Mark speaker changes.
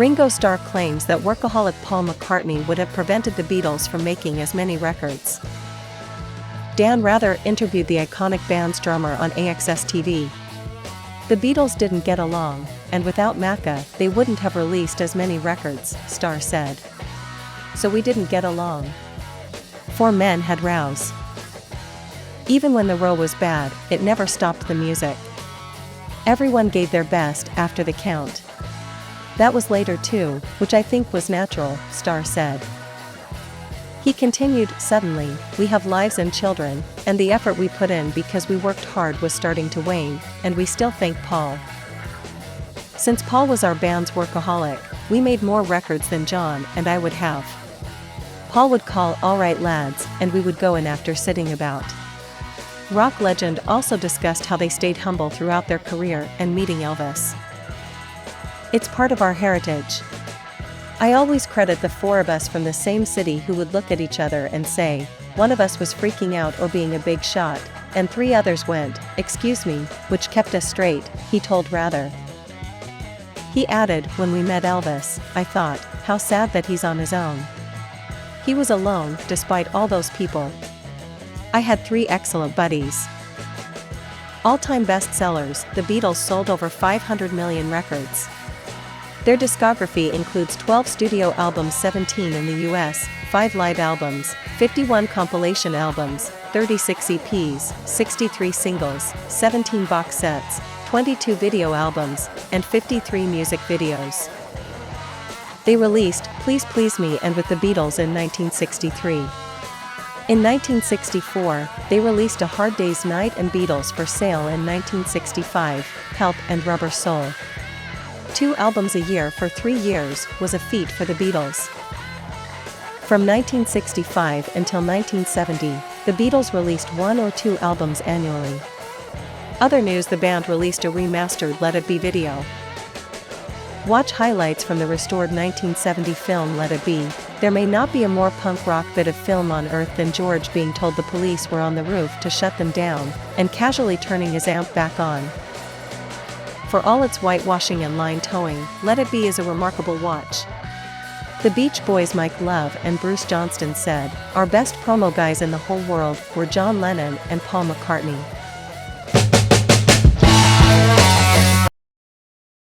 Speaker 1: Ringo Starr claims that workaholic Paul McCartney would have prevented the Beatles from making as many records. Dan Rather interviewed the iconic band's drummer on AXS TV. The Beatles didn't get along, and without Macca, they wouldn't have released as many records, Starr said. So we didn't get along. 4 men had rows. Even when the row was bad, it never stopped the music. Everyone gave their best after the count. That was later too, which I think was natural, Starr said. He continued, suddenly, we have lives and children, and the effort we put in because we worked hard was starting to wane, and we still thank Paul. Since Paul was our band's workaholic, we made more records than John and I would have. Paul would call "all right lads," and we would go in after sitting about. Rock legend also discussed how they stayed humble throughout their career and meeting Elvis. It's part of our heritage. I always credit the 4 of us from the same city who would look at each other and say, one of us was freaking out or being a big shot, and 3 others went, "Excuse me," which kept us straight, he told Rather. He added, when we met Elvis, I thought, how sad that he's on his own. He was alone, despite all those people. I had 3 excellent buddies. All-time bestsellers, the Beatles sold over 500 million records. Their discography includes 12 studio albums, 17 in the US, 5 live albums, 51 compilation albums, 36 EPs, 63 singles, 17 box sets, 22 video albums, and 53 music videos. They released Please Please Me and With the Beatles in 1963. In 1964, they released A Hard Day's Night and Beatles for Sale in 1965, Help and Rubber Soul. 2 albums a year for 3 years was a feat for the Beatles. From 1965 until 1970, the Beatles released 1 or 2 albums annually. Other news: the band released a remastered Let It Be video. Watch highlights from the restored 1970 film Let It Be. There may not be a more punk rock bit of film on earth than George being told the police were on the roof to shut them down, and casually turning his amp back on. For all its whitewashing and line towing, Let It Be is a remarkable watch. The Beach Boys' Mike Love and Bruce Johnston said, "Our best promo guys in the whole world were John Lennon and Paul McCartney."